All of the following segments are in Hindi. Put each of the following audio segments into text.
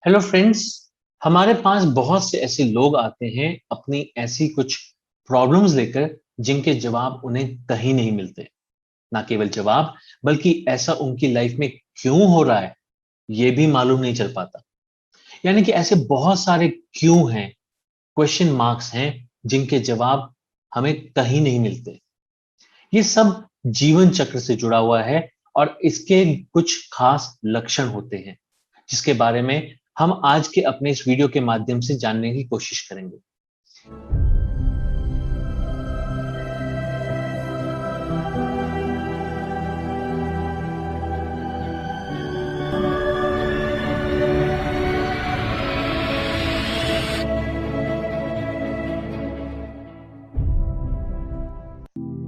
Hello friends. हमारे पास बहुत से ऐसे लोग आते हैं अपनी ऐसी कुछ प्रॉब्लम्स लेकर जिनके जवाब उन्हें कहीं नहीं मिलते। ना केवल जवाब बल्कि ऐसा उनकी लाइफ में क्यों हो रहा है ये भी मालूम नहीं चल पाता। यानी कि ऐसे बहुत सारे क्यों हैं, क्वेश्चन मार्क्स हैं जिनके जवाब हमें कहीं नहीं मिलते। ये सब जीवन चक्र से जुड़ा हुआ है और इसके कुछ खास लक्षण होते हैं जिसके बारे में हम आज के अपने इस वीडियो के माध्यम से जानने की कोशिश करेंगे।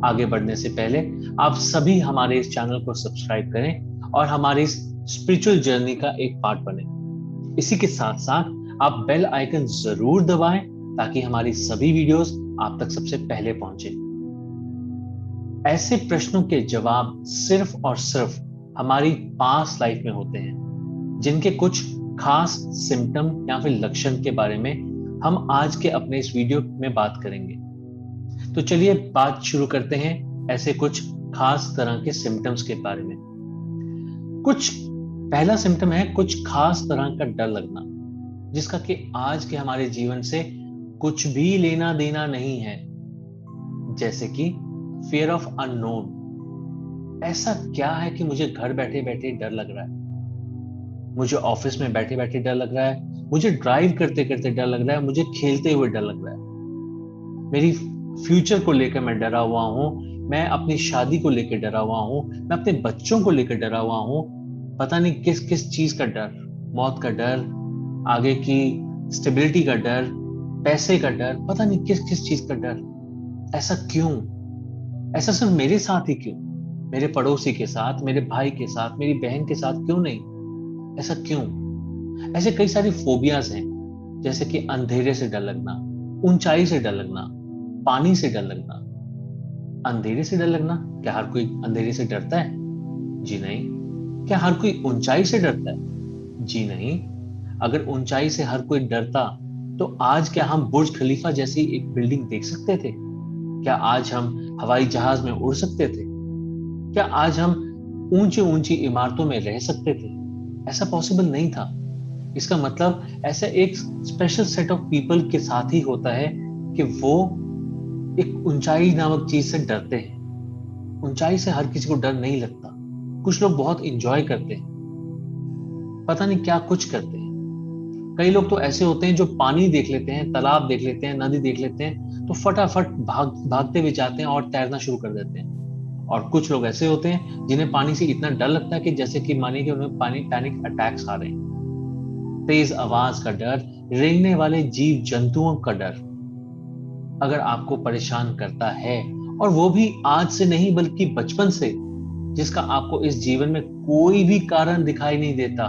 आगे बढ़ने से पहले आप सभी हमारे इस चैनल को सब्सक्राइब करें और हमारी इस स्पिरिचुअल जर्नी का एक पार्ट बने। इसी के साथ साथ आप बेल आइकन जरूर दबाएं ताकि हमारी सभी वीडियोस आप तक सबसे पहले पहुंचे। ऐसे प्रश्नों के जवाब सिर्फ और सिर्फ हमारी पास्ट लाइफ में होते हैं जिनके कुछ खास सिम्टम या फिर लक्षण के बारे में हम आज के अपने इस वीडियो में बात करेंगे। तो चलिए बात शुरू करते हैं ऐसे कुछ खास तरह के सिम्टम्स के बारे में। कुछ पहला सिम्टम है कुछ खास तरह का डर लगना जिसका कि आज के हमारे जीवन से कुछ भी लेना देना नहीं है, जैसे कि फियर ऑफ अननोन। ऐसा क्या है कि मुझे घर बैठे बैठे डर लग रहा है, मुझे ऑफिस में बैठे बैठे डर लग रहा है, मुझे ड्राइव करते करते डर लग रहा है, मुझे खेलते हुए डर लग रहा है, मेरी फ्यूचर को लेकर मैं डरा हुआ हूं, मैं अपनी शादी को लेकर डरा हुआ हूं, मैं अपने बच्चों को लेकर डरा हुआ हूं। पता नहीं किस किस चीज का डर, मौत का डर, आगे की स्टेबिलिटी का डर, पैसे का डर, पता नहीं किस किस चीज का डर। ऐसा क्यों? ऐसा सिर्फ मेरे साथ ही क्यों? मेरे पड़ोसी के साथ, मेरे भाई के साथ, मेरी बहन के साथ क्यों नहीं? ऐसा क्यों? ऐसे कई सारी फोबियाज हैं, जैसे कि अंधेरे से डर लगना, ऊंचाई से डर लगना, पानी से डर लगना। अंधेरे से डर लगना, क्या हर कोई अंधेरे से डरता है? जी नहीं। क्या हर कोई ऊंचाई से डरता है? जी नहीं। अगर ऊंचाई से हर कोई डरता तो आज क्या हम बुर्ज खलीफा जैसी एक बिल्डिंग देख सकते थे? क्या आज हम हवाई जहाज में उड़ सकते थे? क्या आज हम ऊंची ऊंची इमारतों में रह सकते थे? ऐसा पॉसिबल नहीं था। इसका मतलब ऐसा एक स्पेशल सेट ऑफ पीपल के साथ ही होता है कि वो एक ऊंचाई नामक चीज से डरते हैं। ऊंचाई से हर किसी को डर नहीं लगता। कुछ लोग बहुत इंजॉय करते हैं, पता नहीं क्या कुछ करते हैं। कई लोग तो ऐसे होते हैं जो पानी देख लेते हैं, तालाब देख लेते हैं, नदी देख लेते हैं तो फटाफट भागते हुए जाते हैं और तैरना शुरू कर देते हैं। और कुछ लोग ऐसे होते हैं जिन्हें पानी से इतना डर लगता है कि जैसे कि मानिए कि उन्हें पानी पैनिक अटैक्स आ रहे हैं। तेज आवाज का डर, रेंगने वाले जीव जंतुओं का डर अगर आपको परेशान करता है, और वो भी आज से नहीं बल्कि बचपन से, जिसका आपको इस जीवन में कोई भी कारण दिखाई नहीं देता,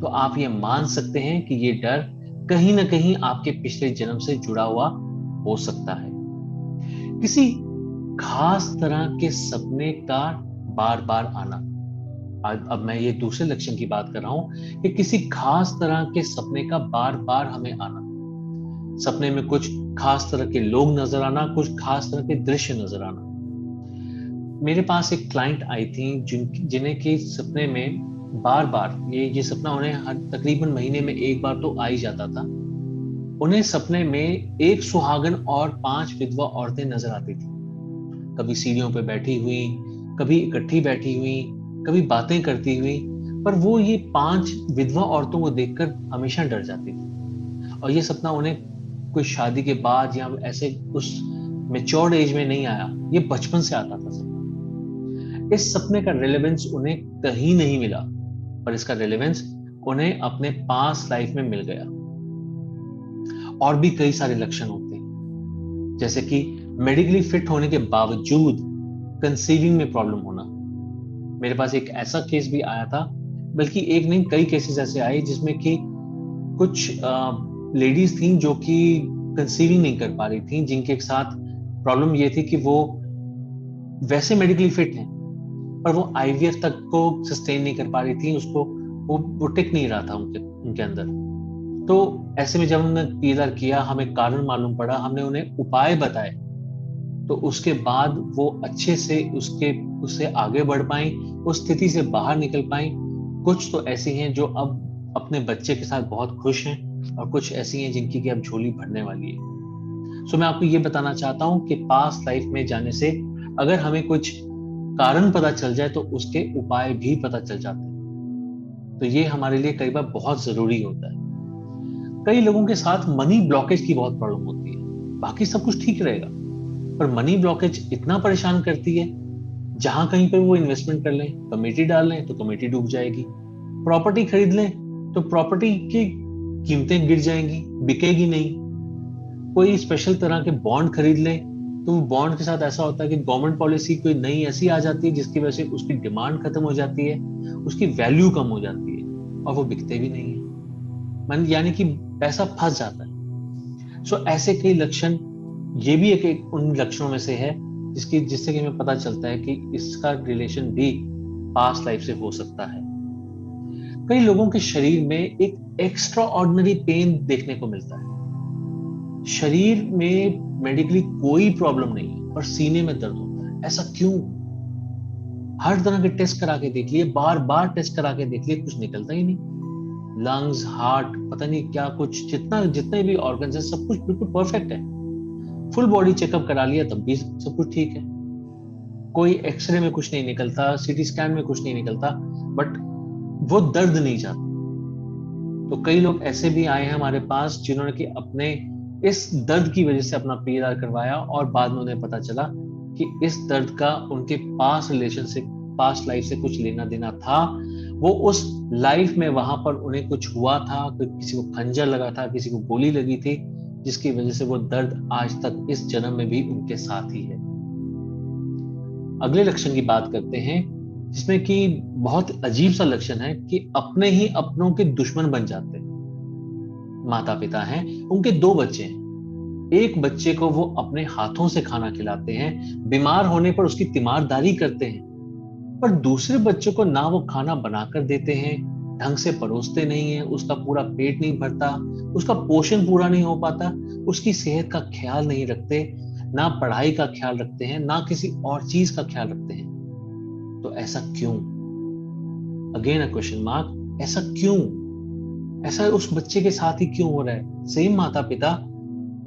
तो आप ये मान सकते हैं कि ये डर कहीं ना कहीं आपके पिछले जन्म से जुड़ा हुआ हो सकता है। किसी खास तरह के सपने का बार बार आना। अब मैं ये दूसरे लक्षण की बात कर रहा हूं कि किसी खास तरह के सपने का बार बार हमें आना। सपने में कुछ खास तरह के लोग नजर आना, कुछ खास तरह के दृश्य नजर आना। मेरे पास एक क्लाइंट आई थी जिन्हें के सपने में बार बार ये सपना उन्हें हर तकरीबन महीने में एक बार तो आ ही जाता था। उन्हें सपने में एक सुहागन और 5 विधवा औरतें नजर आती थी, कभी सीढ़ियों पर बैठी हुई, कभी इकट्ठी बैठी हुई, कभी बातें करती हुई। पर वो ये 5 विधवा औरतों को देखकर हमेशा डर जाती थी। और ये सपना उन्हें कोई शादी के बाद या ऐसे उस मेच्योर्ड एज में नहीं आया, ये बचपन से आता था सपना। इस सपने का रेलेवेंस उन्हें कहीं नहीं मिला, पर इसका रेलेवेंस उन्हें अपने पास लाइफ में मिल गया। और भी कई सारे लक्षण होते हैं, जैसे कि मेडिकली फिट होने के बावजूद कंसीविंग में प्रॉब्लम होना। मेरे पास एक ऐसा केस भी आया था, बल्कि एक नहीं कई केसेस ऐसे आए जिसमें कि कुछ लेडीज थी जो कि कंसीविंग नहीं कर पा रही थी, जिनके साथ प्रॉब्लम ये थी कि वो वैसे मेडिकली फिट हैं पर वो आईवीएफ तक को सस्टेन नहीं कर पा रही थी, उसको वो टिक नहीं रहा था उनके उनके अंदर। तो ऐसे में जब हमने पीएलआर किया, हमें कारण मालूम पड़ा, हमने उन्हें उपाय बताए, तो उसके बाद वो अच्छे से उससे आगे बढ़ पाई, उस स्थिति से बाहर निकल पाई। कुछ तो ऐसी हैं जो अब अपने बच्चे के साथ बहुत खुश हैं, और कुछ ऐसी हैं जिनकी कि अब झोली भरने वाली है। सो मैं आपको ये बताना चाहता हूँ कि पास्ट लाइफ में जाने से अगर हमें कुछ कारण पता चल जाए तो उसके उपाय भी पता चल जाते हैं। तो ये हमारे लिए कई बार बहुत जरूरी होता है। कई लोगों के साथ मनी ब्लॉकेज की बहुत प्रॉब्लम होती है, बाकी सब कुछ ठीक रहेगा, पर मनी ब्लॉकेज इतना परेशान करती है, जहां कहीं पर वो इन्वेस्टमेंट कर लें, कमेटी डाल लें तो कमेटी डूब जाएगी, प्रॉपर्टी खरीद लें तो प्रॉपर्टी की कीमतें गिर जाएंगी, बिकेगी नहीं। कोई स्पेशल तरह के बॉन्ड खरीद लें तो बॉन्ड के साथ ऐसा होता है कि गवर्नमेंट पॉलिसी कोई नई ऐसी आ जाती है जिसकी वजह से उसकी डिमांड खत्म हो जाती है, उसकी वैल्यू कम हो जाती है, और वो बिकते भी नहीं है। यानी कि पैसा फंस जाता है। सो ऐसे कई लक्षण, ये भी एक उन लक्षणों में से है जिससे कि हमें पता चलता है कि इसका रिलेशन भी पास्ट लाइफ से हो सकता है। कई लोगों के शरीर में एक एक्स्ट्रा ऑर्डिनरी पेन देखने को मिलता है। शरीर में मेडिकली कोई प्रॉब्लम नहीं है, पर सीने में दर्द होता है। ऐसा क्यों? हर तरह के टेस्ट करा के देख लिए, बार बार टेस्ट करा के देख लिए, कुछ निकलता ही नहीं। लंग्स, हार्ट, पता नहीं क्या कुछ, जितने भी ऑर्गन्स हैं सब कुछ बिल्कुल परफेक्ट है। फुल बॉडी चेकअप करा लिया तब भी सब कुछ ठीक है। कोई एक्सरे में कुछ नहीं निकलता, सीटी स्कैन में कुछ नहीं निकलता, बट वो दर्द नहीं जाता। तो कई लोग ऐसे भी आए हैं हमारे पास जिन्होंने कि अपने इस दर्द की वजह से अपना पीएलआर करवाया, और बाद में उन्हें पता चला कि इस दर्द का उनके पास्ट रिलेशन से, पास्ट लाइफ से कुछ लेना देना था। वो उस लाइफ में वहां पर उन्हें कुछ हुआ था, किसी को खंजर लगा था, किसी को गोली लगी थी, जिसकी वजह से वो दर्द आज तक इस जन्म में भी उनके साथ ही है। अगले लक्षण की बात करते हैं, जिसमें कि बहुत अजीब सा लक्षण है कि अपने ही अपनों के दुश्मन बन जाते हैं। माता पिता हैं, उनके 2 बच्चे हैं। एक बच्चे को वो अपने हाथों से खाना खिलाते हैं, बीमार होने पर उसकी तीमारदारी करते हैं, पर दूसरे बच्चे को ना वो खाना बनाकर देते हैं, ढंग से परोसते नहीं है, उसका पूरा पेट नहीं भरता, उसका पोषण पूरा नहीं हो पाता, उसकी सेहत का ख्याल नहीं रखते, ना पढ़ाई का ख्याल रखते हैं, ना किसी और चीज का ख्याल रखते हैं। तो ऐसा क्यों? Again a question mark. ऐसा क्यों? ऐसा उस बच्चे के साथ ही क्यों हो रहा है? सेम माता पिता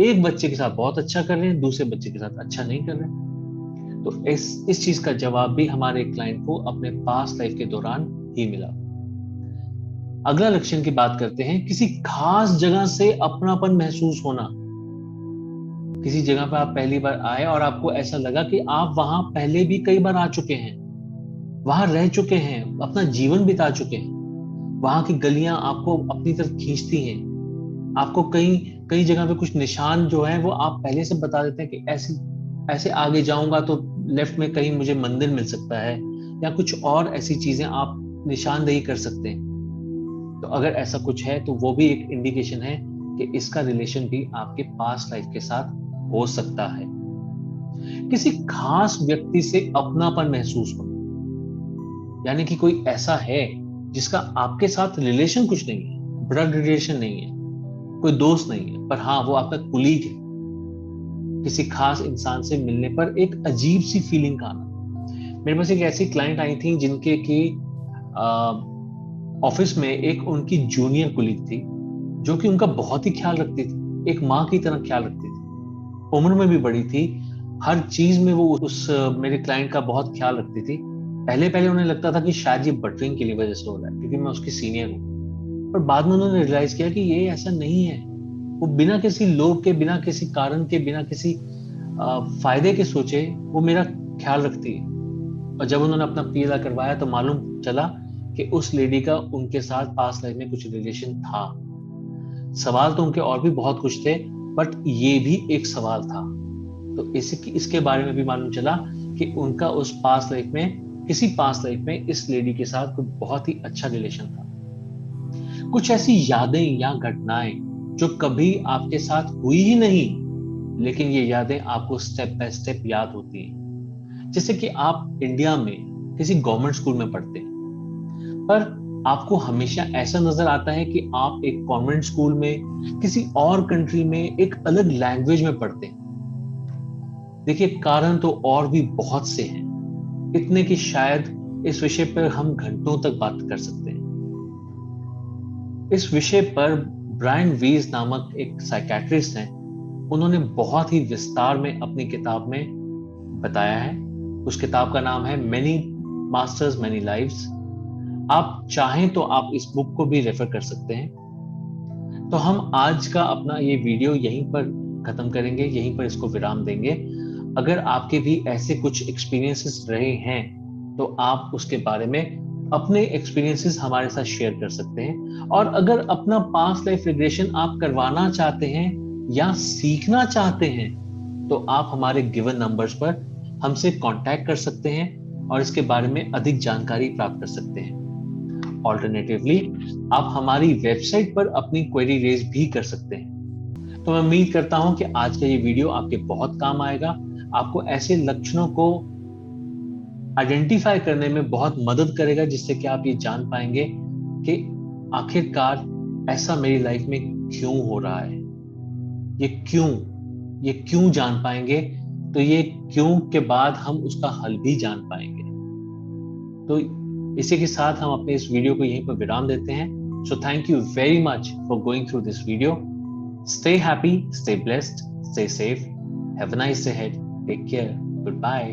एक बच्चे के साथ बहुत अच्छा कर रहे हैं, दूसरे बच्चे के साथ अच्छा नहीं कर रहे। तो इस चीज का जवाब भी हमारे क्लाइंट को अपने पास्ट लाइफ के दौरान ही मिला। अगला लक्षण की बात करते हैं, किसी खास जगह से अपनापन महसूस होना। किसी जगह पर आप पहली बार आए और आपको ऐसा लगा कि आप वहां पहले भी कई बार आ चुके हैं, वहां रह चुके हैं, अपना जीवन बिता चुके हैं। वहां की गलियां आपको अपनी तरफ खींचती हैं। आपको कई कई जगह पे कुछ निशान जो है वो आप पहले से बता देते हैं कि ऐसे ऐसे आगे जाऊंगा तो लेफ्ट में कहीं मुझे मंदिर मिल सकता है, या कुछ और ऐसी चीजें आप निशानदेही कर सकते हैं। तो अगर ऐसा कुछ है तो वो भी एक इंडिकेशन है कि इसका रिलेशन भी आपके पास्ट लाइफ के साथ हो सकता है। किसी खास व्यक्ति से अपनापन महसूस हो, यानी कि कोई ऐसा है जिसका आपके साथ रिलेशन कुछ नहीं है, ब्लड रिलेशन नहीं है, कोई दोस्त नहीं है, पर हाँ वो आपका कुलीग है। किसी खास इंसान से मिलने पर एक अजीब सी फीलिंग का आना। मेरे पास एक ऐसी क्लाइंट आई थी जिनके की ऑफिस में एक उनकी जूनियर कुलीग थी, जो कि उनका बहुत ही ख्याल रखती थी, एक माँ की तरह ख्याल रखती थी, उम्र में भी बड़ी थी, हर चीज में वो उस मेरे क्लाइंट का बहुत ख्याल रखती थी। पहले पहले उन्हें लगता था कि शायद ये बटरिंग की वजह से हो रहा है, क्योंकि मैं उसकी सीनियर हूँ, पर बाद में उन्होंने रियलाइज किया कि ये ऐसा नहीं है। वो बिना किसी लोभ के, बिना किसी कारण के, बिना किसी फायदे के सोचे वो मेरा ख्याल रखती है। और जब उन्होंने अपना पीएलआर करवाया तो मालूम चला कि उस लेडी का उनके साथ पास्ट लाइफ में कुछ रिलेशन था। सवाल तो उनके और भी बहुत कुछ थे, बट ये भी एक सवाल था। तो इसके बारे में भी मालूम चला कि उनका उस पास्ट लाइफ में, किसी पास्ट लाइफ में इस लेडी के साथ कोई बहुत ही अच्छा रिलेशन था। कुछ ऐसी यादें या घटनाएं जो कभी आपके साथ हुई ही नहीं, लेकिन ये यादें आपको स्टेप बाय स्टेप याद होती हैं। जैसे कि आप इंडिया में किसी गवर्नमेंट स्कूल में पढ़ते हैं, पर आपको हमेशा ऐसा नजर आता है कि आप एक कॉन्वेंट स्कूल में, किसी और कंट्री में, एक अलग लैंग्वेज में पढ़ते हैं। देखिए, कारण तो और भी बहुत से हैं, इतने कि शायद इस विषय पर हम घंटों तक बात कर सकते हैं। इस विषय पर ब्रायन वीज नामक एक साइकेट्रिस्ट हैं, उन्होंने बहुत ही विस्तार में अपनी किताब में बताया है। उस किताब का नाम है मेनी मास्टर्स मेनी लाइव्स। आप चाहें तो आप इस बुक को भी रेफर कर सकते हैं। तो हम आज का अपना ये वीडियो यहीं पर खत्म करेंगे, यहीं पर इसको विराम देंगे। अगर आपके भी ऐसे कुछ एक्सपीरियंसेस रहे हैं तो आप उसके बारे में अपने एक्सपीरियंसेस हमारे साथ शेयर कर सकते हैं। और अगर अपना पास्ट लाइफ रिग्रेशन आप करवाना चाहते हैं या सीखना चाहते हैं तो आप हमारे गिवन नंबर्स पर हमसे कांटेक्ट कर सकते हैं और इसके बारे में अधिक जानकारी प्राप्त कर सकते हैं। ऑल्टरनेटिवली आप हमारी वेबसाइट पर अपनी क्वेरी रेज भी कर सकते हैं। तो मैं उम्मीद करता हूं कि आज का ये वीडियो आपके बहुत काम आएगा, आपको ऐसे लक्षणों को आइडेंटिफाई करने में बहुत मदद करेगा, जिससे कि आप ये जान पाएंगे कि आखिरकार ऐसा मेरी लाइफ में क्यों हो रहा है, ये क्यों जान पाएंगे तो ये क्यों के बाद हम उसका हल भी जान पाएंगे। तो इसी के साथ हम अपने इस वीडियो को यहीं पर विराम देते हैं। So thank you very much for going through this video. Stay happy, stay blessed, stay safe, have a nice day ahead, take care, good bye.